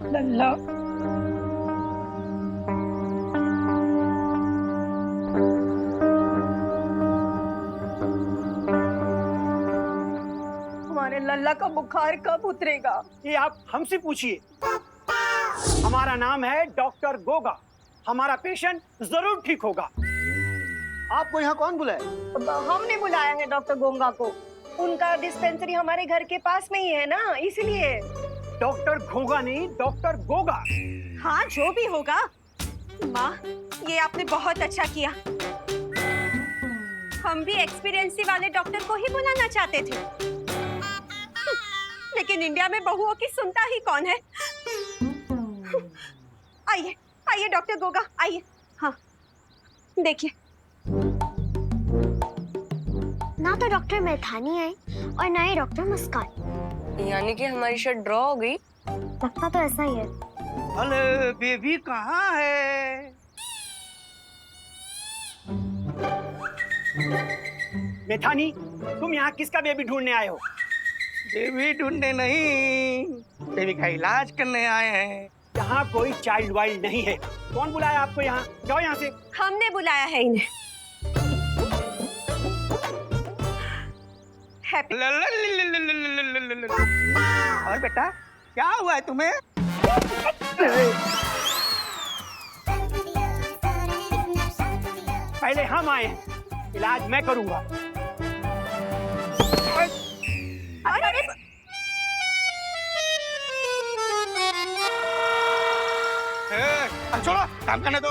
लल्ला, हमारे लल्ला का बुखार कब उतरेगा? ये आप हमसे पूछिए। हमारा नाम है डॉक्टर गोगा। हमारा पेशेंट जरूर ठीक होगा। आपको यहाँ कौन बुलाए? हमने बुलाया है डॉक्टर गोंगा को। उनका डिस्पेंसरी हमारे घर के पास में ही है ना, इसलिए। डॉक्टर घोगा नहीं, डॉक्टर गोगा। हाँ, जो भी होगा। माँ, ये आपने बहुत अच्छा किया। हम भी एक्सपीरियंसी वाले डॉक्टर को ही बुलाना चाहते थे, लेकिन इंडिया में बहुओं की सुनता ही कौन है। आइए आइए डॉक्टर गोगा, आइए। हाँ, देखिए। ना तो डॉक्टर मैथानी आई और ना ही डॉक्टर मुस्कान। यानी कि हमारी शर्ट ड्रॉ हो गई। लगता तो ऐसा ही है। अरे बेबी कहाँ है? मेथानी, तुम यहाँ किसका बेबी ढूंढने आए हो? बेबी ढूंढने नहीं, बेबी का इलाज करने आए हैं। यहाँ कोई चाइल्ड वाइल्ड नहीं है। कौन बुलाया आपको यहाँ? जाओ यहाँ से। हमने बुलाया है इन्हें। हैप्पी। और बेटा, क्या हुआ है तुम्हें? पहले हम आए, इलाज मैं करूंगा। अरे छोड़ो, काम करने दो।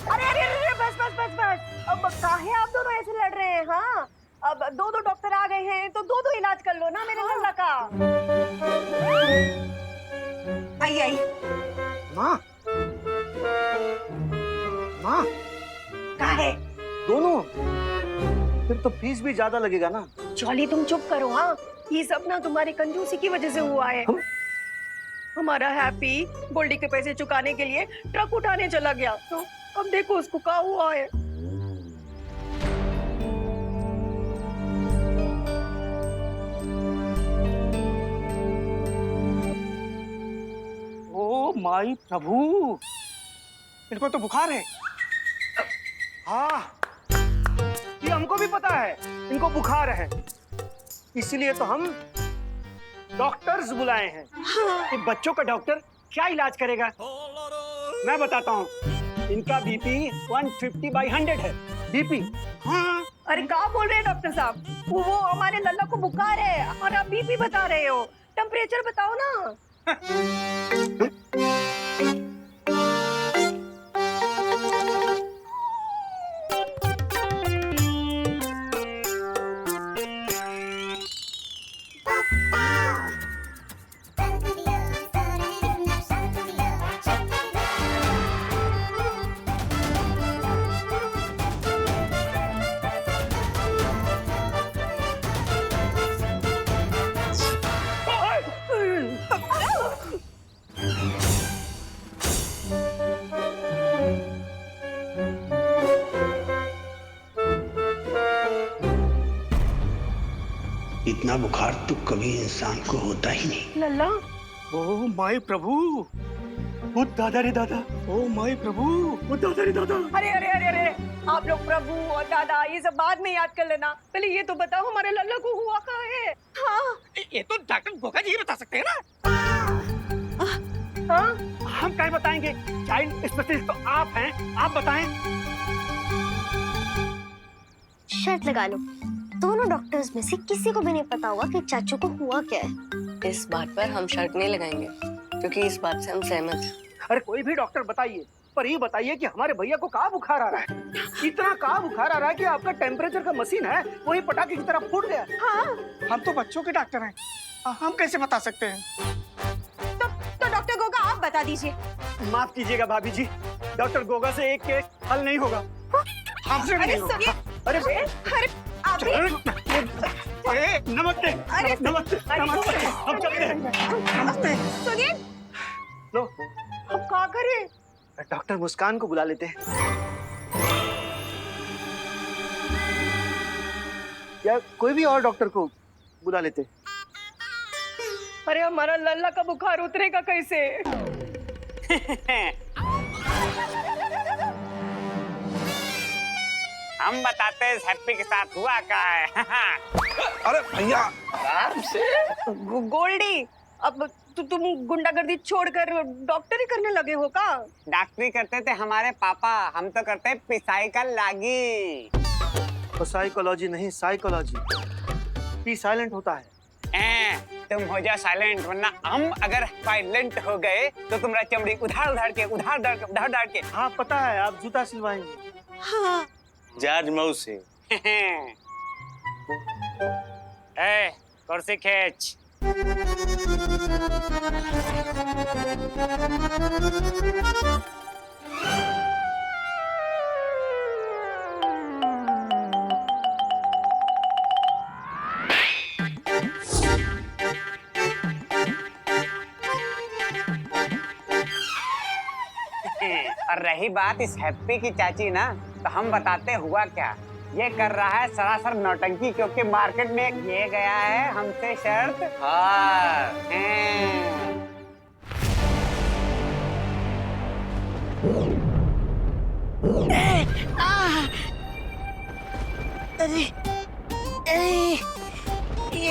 अरे अरे अरे, बस बस बस बस। अब काहे आप दोनों ऐसे लड़ रहे हैं? हाँ, अब दो दो डॉक्टर आ गए हैं तो दो दो इलाज कर लो ना मेरे लल्ला का। आइए आइए। माँ, माँ, काहे? दोनों? फिर तो फीस भी ज्यादा लगेगा ना। जॉली, तुम चुप करो। हाँ, ये सब ना तुम्हारी कंजूसी की वजह से हुआ है। हमारा हैप्पी गोल्डी के पैसे चुकाने के लिए ट्रक उठाने चला गया, तो अब देखो उसको क्या हुआ है। ओ माई प्रभु, इनको तो बुखार है। हाँ, ये हमको भी पता है इनको बुखार है, इसीलिए तो हम डॉक्टर्स बुलाए हैं। कि बच्चों का डॉक्टर क्या इलाज करेगा? मैं बताता हूँ। इनका बीपी 150/100 है। बीपी? हाँ। अरे क्या बोल रहे हैं डॉक्टर साहब? वो हमारे लल्ला को बुखार है और आप बीपी बता रहे हो। टेम्परेचर बताओ ना। इतना बुखार तो कभी इंसान को होता ही नहीं। लल्ला, ओ माई प्रभु, वो दादा रे दादा। ओ माई प्रभु, वो दादा रे दादा। अरे अरे अरे अरे, आप लोग प्रभु और दादा ये सब बाद में याद कर लेना। पहले ये तो बताओ हमारे लल्ला को हुआ क्या है? हाँ, ये तो डॉक्टर गोगा जी बता सकते हैं ना। हाँ, हम क्या बताएंगे? चाइल्ड स्पेशलिस्ट तो आप हैं, आप बताएं। शर्त लगा लो, दोनों डॉक्टर्स में से किसी को भी नहीं पता होगा कि चाचू को हुआ क्या है। इस बात पर हम शर्त नहीं लगाएंगे, क्योंकि इस बात से हम सहमत हैं। अरे कोई भी डॉक्टर बताइए, पर ये बताइए कि हमारे भैया को कहाँ बुखार आ रहा है? इतना कहाँ बुखार आ रहा है कि आपका टेम्परेचर का मशीन है वही पटाखे की तरह फूट गया। हाँ। हम तो बच्चों के डॉक्टर हैं, हम कैसे बता सकते हैं? तो डॉक्टर गोगा आप बता दीजिए। माफ कीजिएगा भाभी जी, डॉक्टर गोगा से एक केस हल नहीं होगा। हमसे अरे नहीं होगा। सुनिए, अरे अरे आप भी। नमस्ते। अरे, नमस्ते। नमस्ते। हम चलते हैं। नमस्ते। सुनिए, लो, अब क्या करें? डॉक्टर मुस्कान को बुला लेते हैं। या कोई भी और डॉक्टर को बुला लेते। अरे हमारा लल्ला का बुखार उतरेगा कैसे? हम बताते हैं इस हैप्पी के साथ हुआ क्या है। अरे भैया आराम से। गोल्डी, अब तुम गुंडागर्दी छोड़कर डॉक्टरी करने लगे हो का? डॉक्टरी करते थे हमारे पापा, हम तो करते हैं पिसाई का लागी। तो साइकोलॉजी नहीं, साइकोलॉजी। पी साइलेंट होता है। तुम हो जा साइलेंट, वरना हम अगर साइलेंट हो गए तो तुम्हारा चमड़ी उधार उधार के। हाँ पता है, आप जूता सिलवाएंगे। हाँ। जॉर्ज मौसी। ए, कुर्सी खींच। और रही बात इस हैप्पी की चाची ना, तो हम बताते हुआ क्या। ये कर रहा है सरासर नौटंकी, क्योंकि मार्केट में ये गया है हमसे शर्त। हाँ। अरे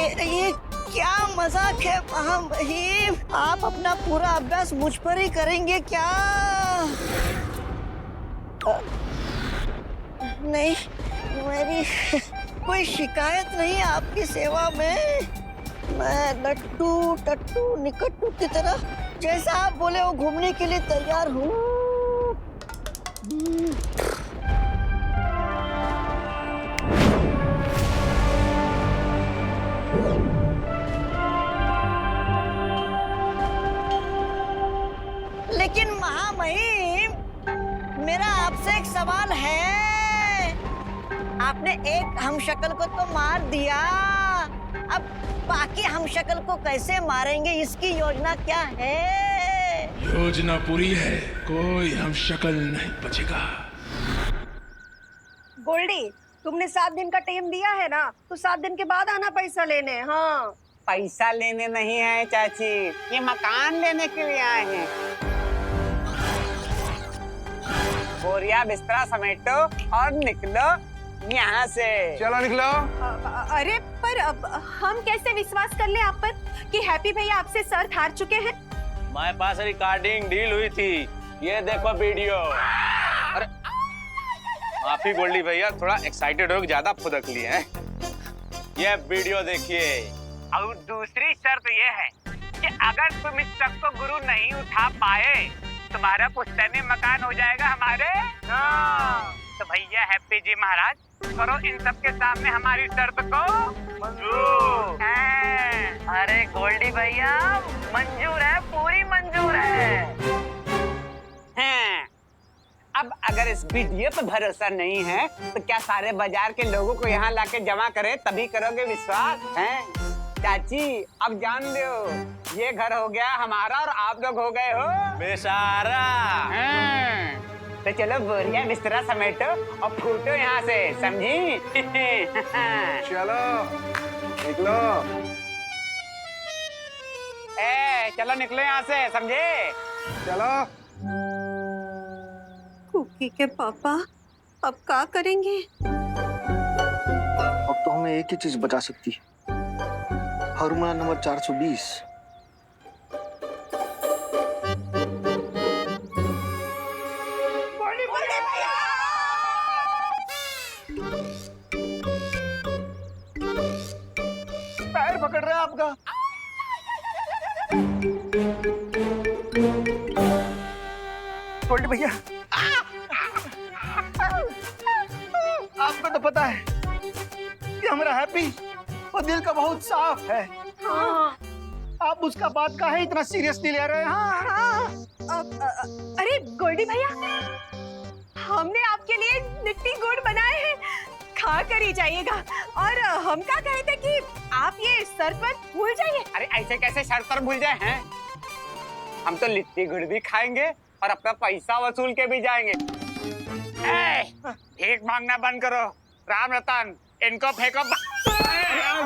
अरे ये क्या मजाक है बहीम? आप अपना पूरा अभ्यास मुझ पर ही करेंगे क्या? नहीं, मेरी कोई शिकायत नहीं आपकी सेवा में। मैं लट्टू टट्टू निकट्टू की तरह जैसा आप बोले वो घूमने के लिए तैयार हूँ। लेकिन महामहिम, मेरा आपसे एक सवाल है। आपने एक हमशक्ल को तो मार दिया, अब बाकी हमशक्ल को कैसे मारेंगे, इसकी योजना क्या है? योजना पूरी है, कोई हमशक्ल नहीं बचेगा। गोल्डी, तुमने 7 दिन का टाइम दिया है ना, तो 7 दिन के बाद आना पैसा लेने। हाँ, पैसा लेने नहीं है चाची, ये मकान लेने के लिए आए हैं। बोरिया बिस्तरा समेटो और निकलो यहाँ से। चलो निकलो। अरे पर अब हम कैसे विश्वास कर ले आप पर कि हैप्पी भैया आपसे सर हार चुके हैं? हमारे पास रिकॉर्डिंग डील हुई थी, ये देखो वीडियो। अरे माफी गोल्डी भैया, थोड़ा एक्साइटेड हो, ज्यादा फुदक लिए हैं। ये वीडियो देखिए। और दूसरी शर्त ये है कि अगर तुम इस शक को गुरु नहीं उठा पाए, तुम्हारा पुश्तैनी मकान हो जाएगा हमारे। तो भैया हैप्पी जी महाराज, करो इन सब के सामने हमारी शर्त को मंजूर। अरे गोल्डी भैया, मंजूर है, पूरी मंजूर है। अब अगर इस वीडियो पे भरोसा नहीं है तो क्या सारे बाजार के लोगों को यहाँ लाके जमा करे तभी करोगे विश्वास? हैं चाची, अब जान लो, ये घर हो गया हमारा और आप लोग हो गए हो बेसारा। तो चलो बोरिया बिस्तरा समेटो और फूटो यहाँ से, समझी? चलो निकलो। चलो निकलो यहाँ से, समझे? चलो। कुकी के पापा अब क्या करेंगे? अब तो हमें एक ही चीज बचा सकती है, फार्मूला नंबर 420। पैर पकड़ रहा है आपका। गोल्डी भैया, आपको तो पता है कि हमारा हैप्पी वो दिल का बहुत साफ है। हाँ, आप उसका बात का है इतना सीरियसली ले रहे हैं? हाँ। अरे गोल्डी भैया, हमने आपके लिए लिट्टी गुड़ बनाए हैं, खा कर ही जाइएगा। और हम क्या कहे थे कि आप ये शरबत भूल जाइए। अरे ऐसे कैसे शर्त पर भूल जाए हैं? हम तो लिट्टी गुड़ भी खाएंगे और अपना पैसा वसूल के भी जाएंगे। भीख मांगना बंद करो, राम रतन इनको फेंको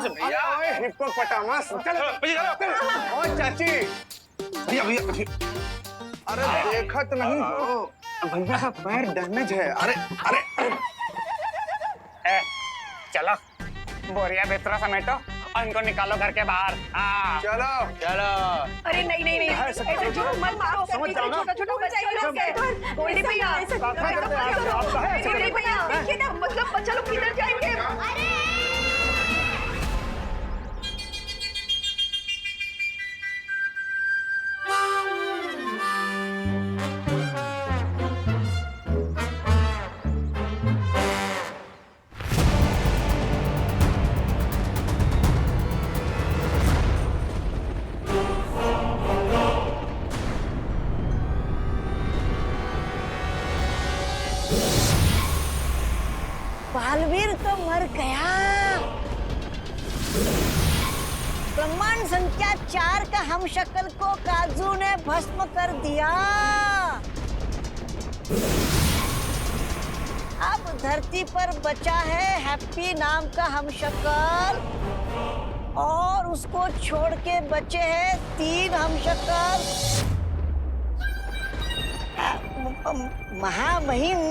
भैया हिप्पोपोटामस चलो भैया चलो। ओए चाची भैया भैया अरे देखत नहीं हो भैया का पैर डैमेज है। अरे अरे ए, चलो बोरिया बिस्तरा समेटो और इनको निकालो घर के बाहर। हाँ चलो चलो। अरे नहीं नहीं नहीं, ऐसा जो मत मारो, समझ जाओ ना। छोटा बच्चा ही लोग हैं। गोल्डी भैया, गोल्डी भैया, देखिए ना, मतलब बच्चा लोग किधर जाएंगे? बालवीर तो मर गया। ब्रह्मांड संख्या 4 का हमशक्ल को काजू ने भस्म कर दिया। अब धरती पर बचा है हैप्पी नाम का हमशक्ल और उसको छोड़ के बचे हैं 3 हमशक्ल। महामहिम,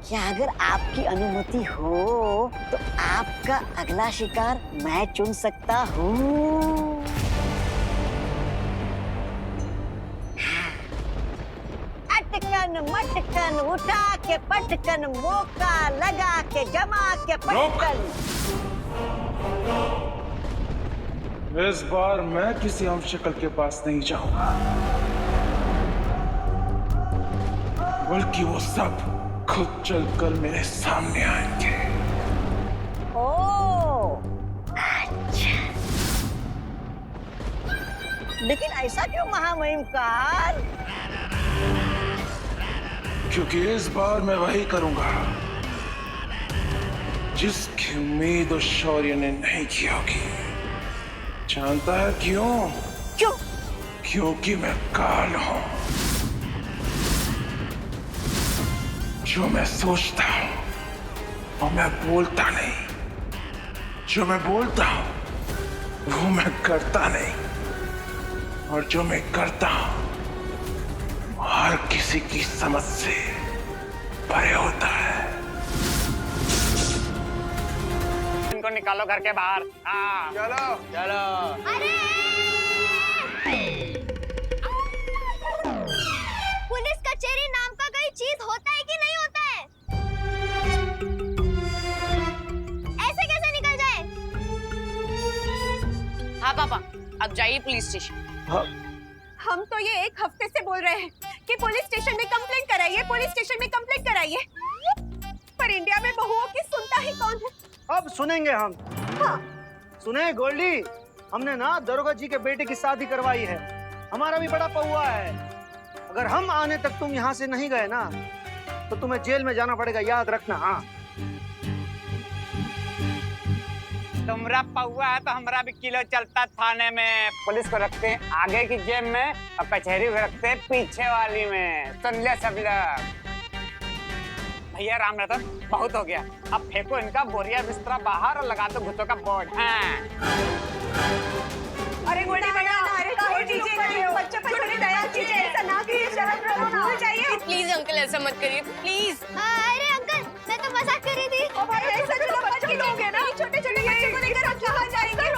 क्या अगर आपकी अनुमति हो तो आपका अगला शिकार मैं चुन सकता हूँ? अटकन मटकन उठा के पटकन, मौका लगा के जमा के पटकन। इस बार मैं किसी हमशक्ल के पास नहीं जाऊंगा, बल्कि वो सब खुद चलकर मेरे सामने आएंगे। ओ, अच्छा। लेकिन ऐसा क्यों महामहिम काल? क्योंकि इस बार मैं वही करूंगा जिसकी उम्मीद और शौर्य ने नहीं की होगी। जानता है क्यों? क्यों? क्योंकि मैं काल हूं। जो मैं सोचता हूं वो मैं बोलता नहीं, जो मैं बोलता हूं वो मैं करता नहीं, और जो मैं करता हूं वो हर किसी की समझ से परे होता है। इनको निकालो घर के बाहर। हाँ चलो चलो। पुलिस कचहरी नाम का कोई चीज होता है कि नहीं होता है? ऐसे कैसे निकल जाए? हाँ पापा, अब जाइए पुलिस स्टेशन। हम तो ये 1 हफ्ते से बोल रहे हैं कि पुलिस स्टेशन में कंप्लेंट कराइए, पुलिस स्टेशन में कंप्लेंट कराइए, पर इंडिया में बहुओं की सुनता ही कौन है? अब सुनेंगे हम। हाँ। सुने गोल्डी, हमने ना दरोगा जी के बेटे की शादी करवाई है। हमारा भी बड़ा पौआ है। अगर हम आने तक तुम यहाँ से नहीं गए ना तो तुम्हें जेल में जाना पड़ेगा, याद रखना। हाँ, तुमरा पौआ है तो हमारा भी किलो चलता थाने में। पुलिस को रखते हैं आगे की जेब में और कचहरी को रखते हैं पीछे वाली में। सुन ले सब लोग। भैया राम रतन, बहुत हो गया। अब फेंको इनका बोरिया बिस्तरा बाहर और लगा दो भूतों का बोर्ड। हाँ। अरे गोल्डी भैया, अरे छोड़ दीजिए, बच्चे पर थोड़ी दया कीजिए, ऐसा ना कीजिए, शर्म रखो ना। भूल जाइए। प्लीज अंकल ऐसा मत करिए प्लीज। अरे अंकल, मैं तो मजाक कर रही थी। ओ भाई, ऐसा चलो बच्चे लोग हैं ना, छोटे-छोटे बच्चे को लेकर आप कहाँ जाएंगे?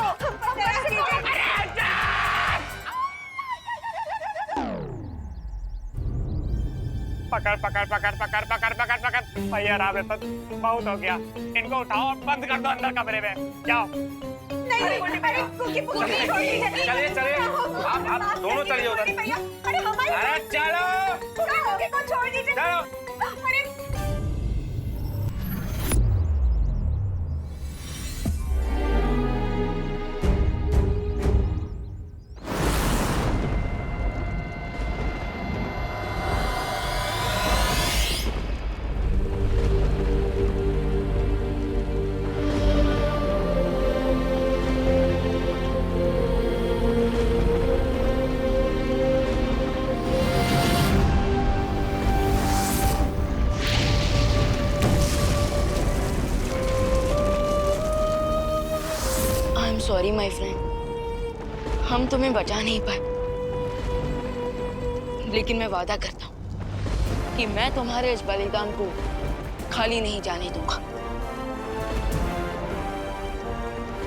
दया कीजिए। पकड़ पकड़ पकड़ पकड़ पकड़ पकड़ पकड़। भैया राम रतन, बहुत हो गया। इनको उठाओ और बंद कर दो अंदर कमरे में। जाओ। नहीं, अरे कुकी छोड़ दीजिए। चलिए चलिए, आप दोनों चलिए उधर। भैया, अरे हमारे अरे चलो कुकी को छोड़ दीजिए। चलो। अरे सॉरी माय फ्रेंड, हम तुम्हें बचा नहीं पाए, लेकिन मैं वादा करता हूँ कि मैं तुम्हारे इस बलिदान को खाली नहीं जाने दूंगा।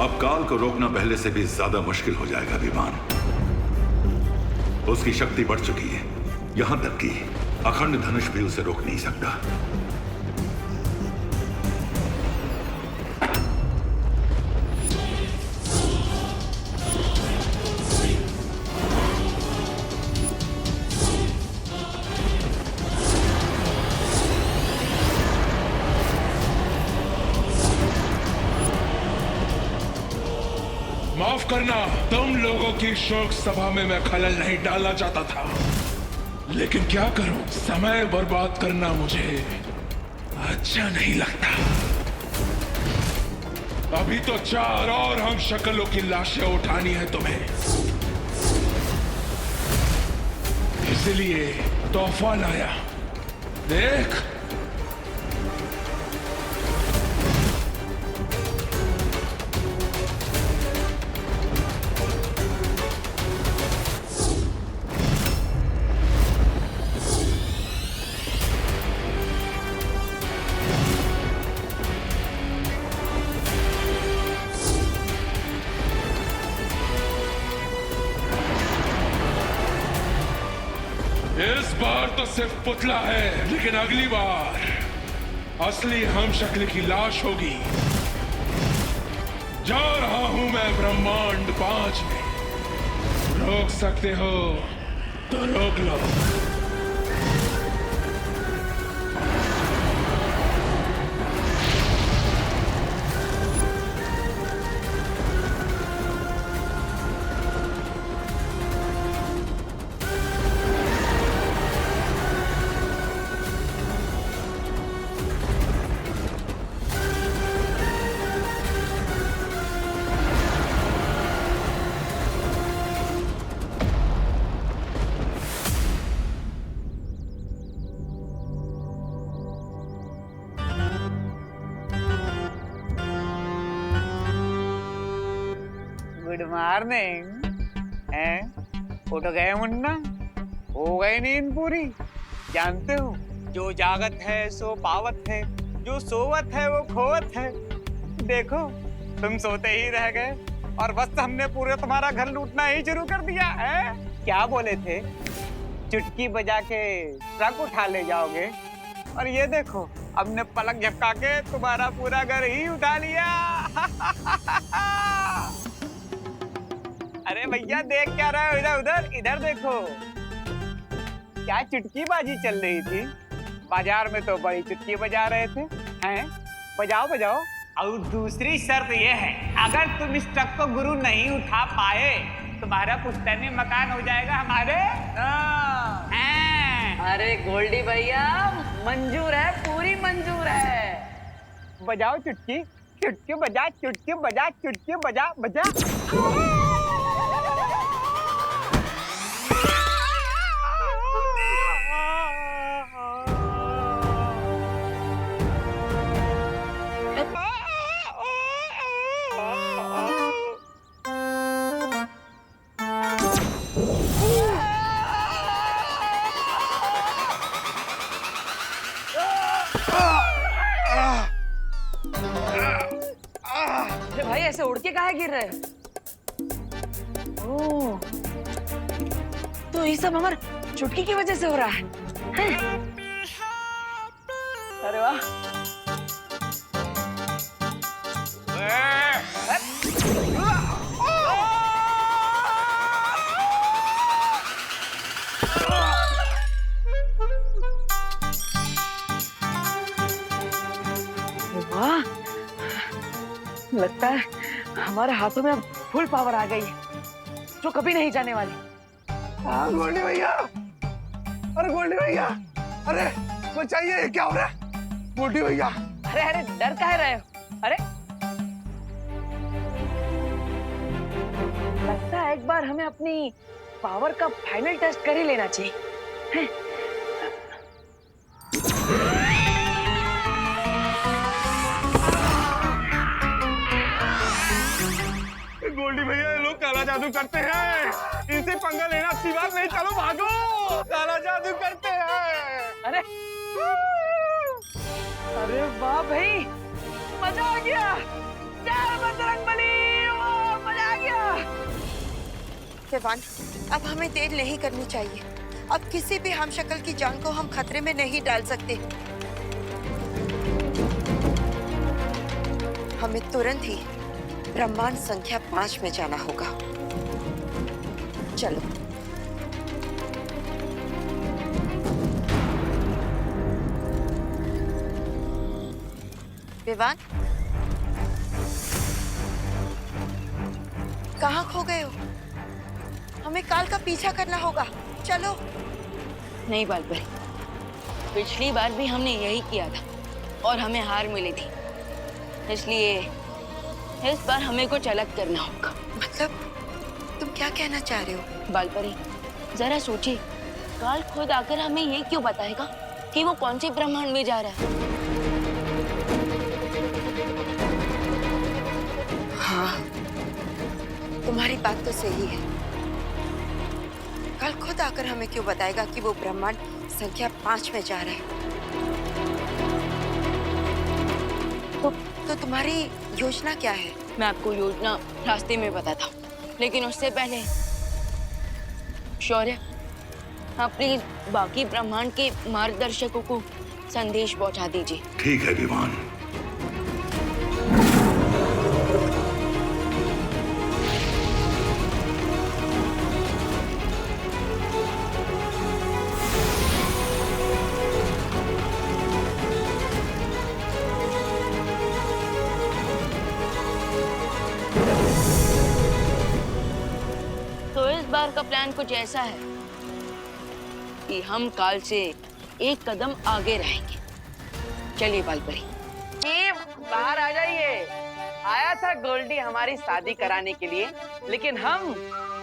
अब काल को रोकना पहले से भी ज्यादा मुश्किल हो जाएगा विमान। उसकी शक्ति बढ़ चुकी है, यहां तक कि अखंड धनुष भी उसे रोक नहीं सकता। माफ करना, तुम लोगों की शोक सभा में मैं खलल नहीं डालना चाहता था, लेकिन क्या करूं, समय बर्बाद करना मुझे अच्छा नहीं लगता। अभी तो 4 और हम शक्लों की लाशें उठानी है तुम्हें, इसलिए तोहफा लाया, देख। इस बार तो सिर्फ पुतला है, लेकिन अगली बार असली हम शक्ल की लाश होगी। जा रहा हूं मैं ब्रह्मांड 5 में, रोक सकते हो तो रोक लो। Good morning. उठ गए मुन्ना? हो गई नींद पूरी? जानते हो, जो जागत है सो पावत है, जो सोवत है वो खोवत है। देखो, तुम सोते ही रह गए और बस हमने पूरे तुम्हारा घर लूटना ही शुरू कर दिया है। क्या बोले थे, चुटकी बजा के ट्रक उठा ले जाओगे, और ये देखो हमने पलक झपका के तुम्हारा पूरा घर ही उठा लिया। अरे भैया देख क्या रहे हो, इधर उधर, इधर देखो। क्या चुटकी बाजी चल रही थी? बाजार में तो बड़ी चुटकी बजा रहे थे। हैं? बजाओ बजाओ। और दूसरी शर्त ये है, अगर तुम इस ट्रक को गुरु नहीं उठा पाए, तुम्हारा पुश्तैनी मकान हो जाएगा हमारे। अरे गोल्डी भैया, मंजूर है, पूरी मंजूर है। बजाओ चुटकी, चुटकी बजा, चुटकी बजा, चुटकी बजा, बजा। भाई ऐसे उड़ के काहे गिर रहे? ओह, तो ये सब हमारे चुटकी की वजह से हो रहा है। अरे वाह। वाह, लगता है हमारे हाथों में अब फुल पावर आ गई है, जो कभी नहीं जाने वाली। हाँ गोल्डी भैया, अरे गोल्डी भैया, अरे बचाइए, क्या हो रहा है गोल्डी भैया? अरे अरे डर काहे रहे हो? अरे लगता है एक बार हमें अपनी पावर का फाइनल टेस्ट कर ही लेना चाहिए। गोल्डी भैया, ये लोग काला जादू करते हैं। इनसे पंगा लेना अच्छी बात नहीं, चलो भागो, काला जादू करते हैं। अरे अरे वाह भाई, मजा आ गया। जय बजरंगबली, वाह मजा आ गया। विवान, अब हमें देर नहीं करनी चाहिए। अब किसी भी हमशक्ल की जान को हम खतरे में नहीं डाल सकते। हमें तुरंत ही ब्रह्मांड संख्या 5 में जाना होगा। चलो। विवान, कहाँ खो गए हो? हमें काल का पीछा करना होगा। चलो। नहीं बालपरी, पिछली बार भी हमने यही किया था और हमें हार मिली थी, इसलिए इस बार हमें कुछ अलग करना होगा। मतलब तुम क्या कहना चाह रहे हो? बालपरी, जरा सोचिए, काल खुद आकर हमें ये क्यों बताएगा कि वो कौन से ब्रह्मांड में जा रहा है? हाँ, तुम्हारी बात तो सही है। कल खुद आकर हमें क्यों बताएगा कि वो ब्रह्मांड संख्या 5 में जा रहा है? तो तुम्हारी योजना क्या है? मैं आपको योजना रास्ते में बताता हूँ, लेकिन उससे पहले शौर्य, आप प्लीज बाकी ब्रह्मांड के मार्गदर्शकों को संदेश पहुंचा दीजिए। ठीक है विमान। तो इस बार का प्लान कुछ ऐसा है कि हम काल से एक कदम आगे रहेंगे। चलिए बालपरी जी, बाहर आ जाइए। आया था गोल्डी हमारी शादी कराने के लिए, लेकिन हम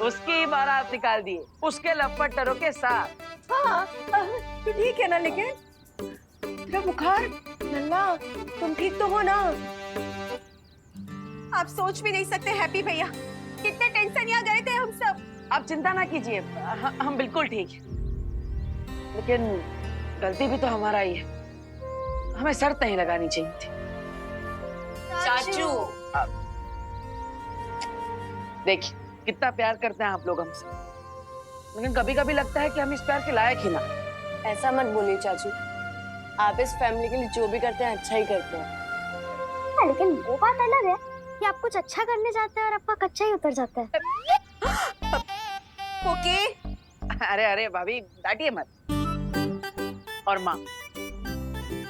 उसकी ही बारात निकाल दिए, उसके लपटरों के साथ। हाँ, तो ठीक है ना, लेकिन तेरा बुखार, नन्ना, तुम ठीक तो हो ना? आप सोच भी नहीं सकते हैप्पी भैया, कितने टेंशन में आ गए थे हम सब। आप चिंता ना कीजिए, हम बिल्कुल ठीक हैं। लेकिन गलती भी तो हमारा ही है, हमें शर्त नहीं लगानी चाहिए थी। चाचू, देखिए कितना प्यार करते हैं आप लोग हमसे, लेकिन कभी कभी लगता है कि हम इस प्यार के लायक ही ना। ऐसा मत बोलिए चाचू, आप इस फैमिली के लिए जो भी करते हैं अच्छा ही करते हैं। हाँ, लेकिन वो बात अलग है कि आप कुछ अच्छा करने जाते हैं और आपका कच्चा ही उतर जाता है। ओके। अरे अरे भाभी, डांटिए मत। और माँ,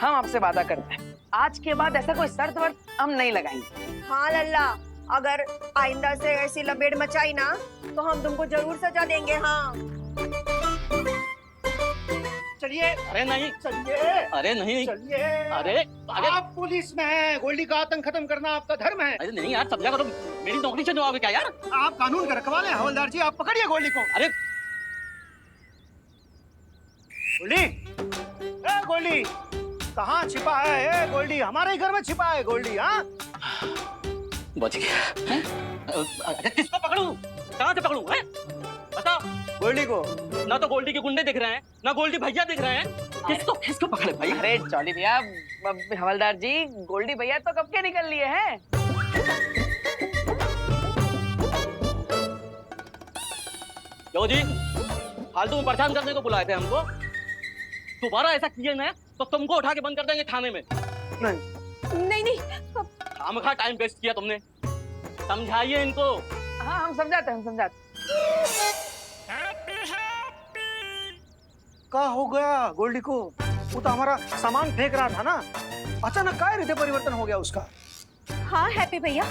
हम आपसे वादा करते हैं, आज के बाद ऐसा कोई शर्त वर्त हम नहीं लगाएंगे। हाँ लल्ला, अगर आइंदा से ऐसी लपेट मचाई ना तो हम तुमको जरूर सजा देंगे। हाँ चलिए। अरे नहीं, चलिए। अरे नहीं, चलिए। अरे आप पुलिस में हैं, गोल्डी का आतंक खत्म करना आपका धर्म है। अरे नहीं यार, समझा करो, मेरी नौकरी से जवाब है क्या यार? आप कानून का रखवाले हैं हवलदार जी, आप पकड़िए गोल्डी को। अरे गोल्डी, ए गोल्डी, कहाँ छिपा है? ए गोल्डी, हमारे ही घर में छिपा है गोल्डी। हाँ, बच गया। अरे किसको पकड़ूं? कहाँ से पकड़ूं? हैं? बताओ। गोल्डी को। ना तो गोल्डी के गुंडे दिख रहे हैं, ना गोल्डी भैया दिख रहे हैं। किसको पकड़े भाई? अरे चौली भैया, हवलदार जी, गोल्डी भैया तो कब के निकल लिए हैं। क्यों जी, फालतू में परेशान करने को बुलाए थे हमको? दोबारा ऐसा किए ना तो तुमको उठा के बंद कर देंगे थाने में। नहीं। खामखा टाइम वेस्ट किया तुमने, समझाइए इनको। हाँ, हम समझाते हैं, हम समझाते। क्या हो गया गोल्डी को? वो तो हमारा सामान फेंक रहा था ना, अचानक क्या हृदय परिवर्तन हो गया उसका? हाँ हैप्पी भैया,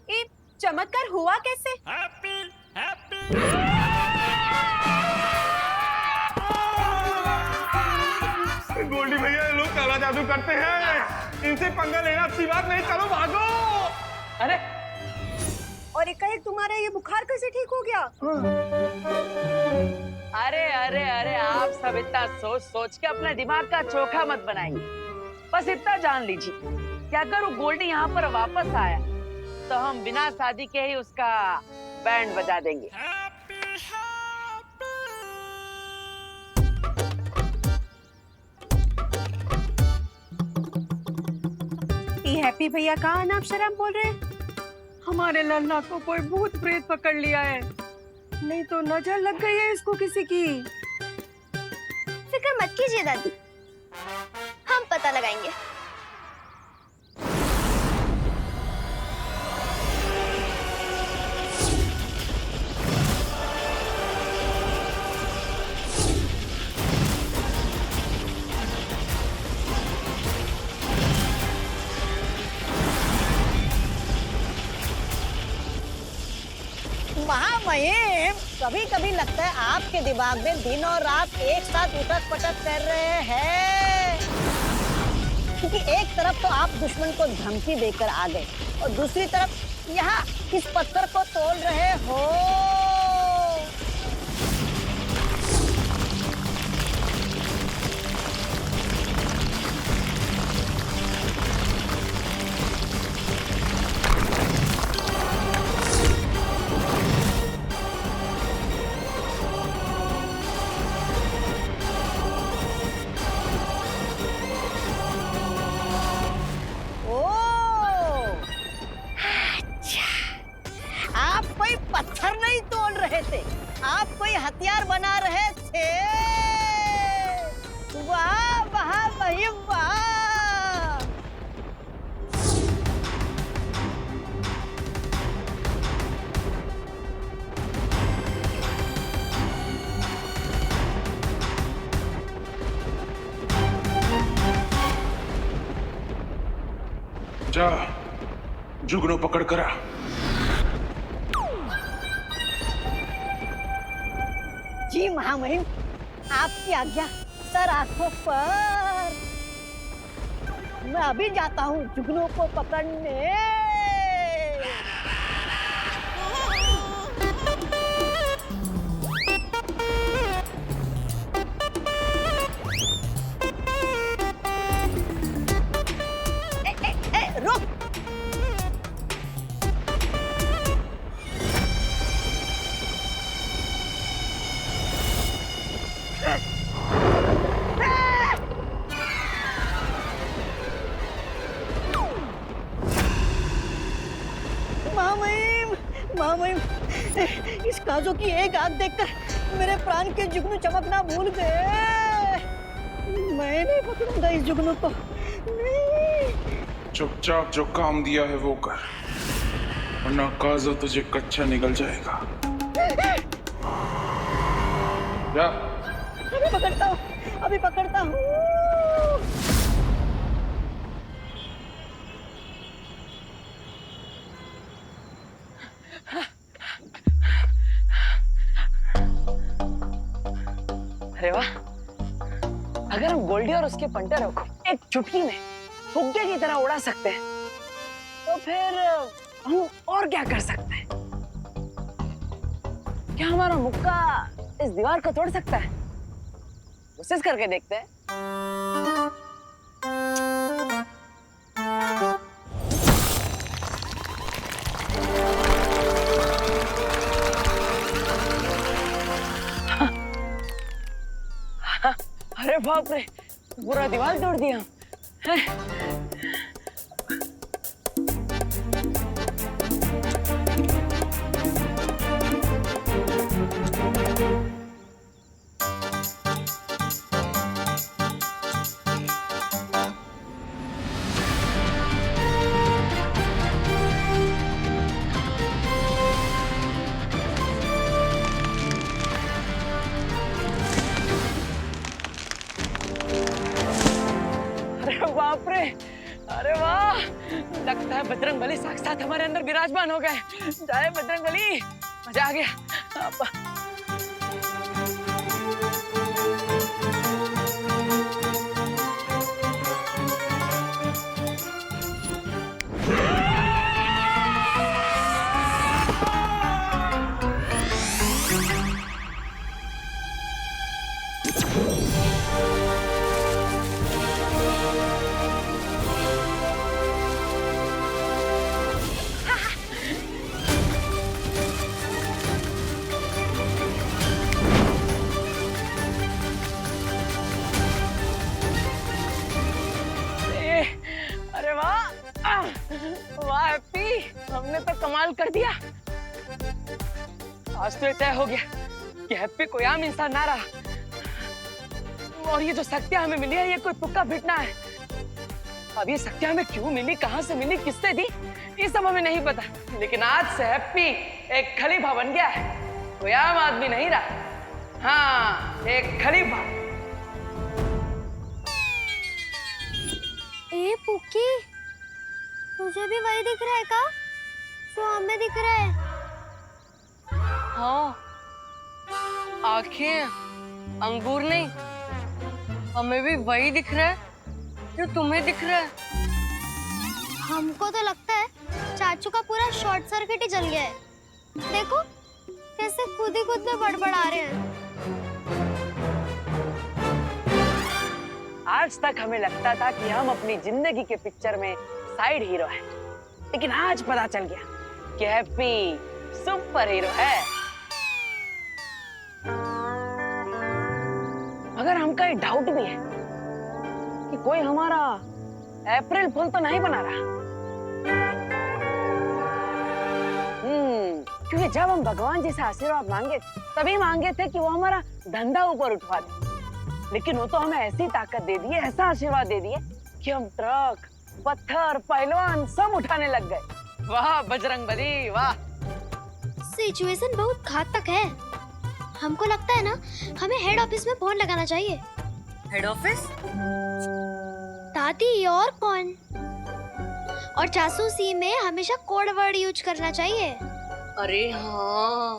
ये चमत्कार हुआ कैसे? गोल्डी भैया, ये लोग काला जादू करते हैं, इनसे पंगा लेना अच्छी बात नहीं, चलो भागो। अरे और एकाएक तुम्हारा ये बुखार कैसे ठीक हो गया? अरे अरे अरे, आप सब इतना सोच सोच के अपना दिमाग का चोखा मत बनाइए। बस इतना जान लीजिए कि अगर वो गोल्डी यहाँ पर वापस आया तो हम बिना शादी के ही उसका बैंड बजा देंगे। ये हैप्पी भैया कहाँ नाम शराब बोल रहे हैं? हमारे लल्ला को कोई भूत प्रेत पकड़ लिया है, नहीं तो नजर लग गई है इसको किसी की। फिक्र मत कीजिए दादी, हम पता लगाएंगे। महामहिम, कभी कभी लगता है आपके दिमाग में दिन और रात एक साथ उठक पटक कर रहे हैं, क्योंकि एक तरफ तो आप दुश्मन को धमकी देकर आ गए और दूसरी तरफ यहाँ इस पत्थर को तोड़ रहे हो। पत्थर नहीं तोड़ रहे थे, आप कोई हथियार बना रहे थे। वाह महामहिम वाह। जा जुगनू पकड़ करा। जी महामहिम, आपकी आज्ञा सर आंखों पर। मैं अभी जाता हूँ जुगनू को पकड़ने। रुक। महामहिम, इस काजू की एक आग देखकर मेरे प्राण के जुगनू चमकना भूल गए। मैं नहीं पकड़ूंगा इस जुगनू को, नहीं। चुपचाप जो काम दिया है वो कर, वरना काजू तुझे कच्चा निकल जाएगा। जा। अभी पकड़ता हूँ, अभी पकड़ता हूँ। अरे वाह, अगर हम गोल्डी और उसके पंटरों को एक चुटकी में फुग्गे की तरह उड़ा सकते हैं, तो फिर हम और क्या कर सकते हैं? क्या हमारा मुक्का इस दीवार को तोड़ सकता है? कोशिश करके देखते हैं। अरे बाप रे, पूरा दीवार तोड़ दिया। बाप रे, अरे वाह, लगता है बजरंगबली साक्षात हमारे अंदर विराजमान हो गए। जय बजरंगबली, मजा आ गया। वाह हैप्पी, हमने तो कमाल कर दिया। आज तो ये तय हो गया कि हैप्पी कोई आम इंसान ना रहा, और ये जो शक्तियां हमें मिली है ये कोई तुक्का बिटना है। अब ये शक्तियां हमें क्यों मिली, कहां से मिली, किससे दी, ये सब हमें नहीं पता, लेकिन आज से हैप्पी एक खलीफा बन गया है, कोई आम आदमी नहीं रहा। हाँ, एक खलीफा। ए पुक्की, तुझे भी वही दिख रहा है का जो हमें दिख रहा है? हाँ, आंखें, अंगूर नहीं, हमें भी वही दिख रहा है जो तुम्हें दिख रहा है। हमको तो लगता है चाचू का पूरा शॉर्ट सर्किट ही जल गया है। देखो कैसे खुद ही खुद में बड़बड़ा रहे हैं। आज तक हमें लगता था कि हम अपनी जिंदगी के पिक्चर में साइड हीरो हैं, लेकिन आज पता चल गया कि हैप्पी सुपर हीरो है। मगर हमका एक डाउट भी है कि कोई हमारा अप्रैल फूल तो नहीं बना रहा। क्योंकि जब हम भगवान जी से आशीर्वाद मांगे तभी मांगे थे कि वो हमारा धंधा ऊपर उठवा दे, लेकिन वो तो हमें ऐसी ताकत दे दी है, ऐसा आशीर्वाद दे दिए कि हम ट्रक, पत्थर, पहलवान सब उठाने लग गए। वाह बजरंगबली वाह। सिचुएशन बहुत घातक है। हमको लगता है ना हमें हेड ऑफिस में फोन लगाना चाहिए। Head office? दादी और कौन? और जासूसी में हमेशा कोड वर्ड यूज करना चाहिए। अरे हाँ,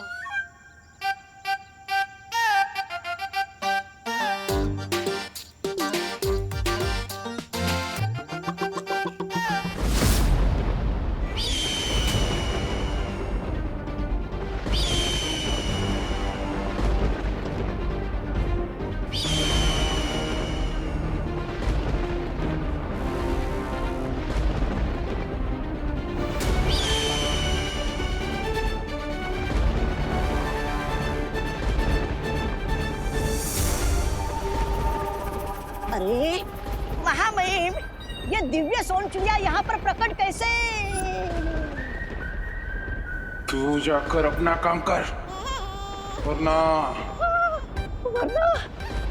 अरे महामहिम, ये दिव्य सोनचुड़िया यहाँ पर प्रकट कैसे? तू जाकर अपना काम कर, वरना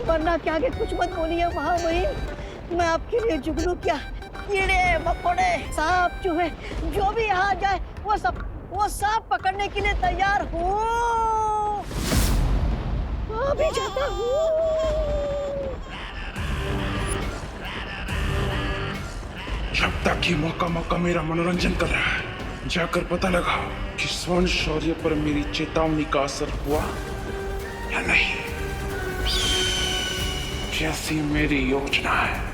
वरना क्या के कुछ मत बोलिए महामहिम। मैं आपके लिए जुगनू क्या, कीड़े मकोड़े, सांप चूहे जो भी यहाँ जाए वो सब पकड़ने के लिए तैयार हूँ। अभी जाता हूँ। जब तक ये मौका मेरा मनोरंजन कर रहा है, जाकर पता लगा कि स्वर्ण शौर्य पर मेरी चेतावनी का असर हुआ या नहीं। कैसी मेरी योजना है।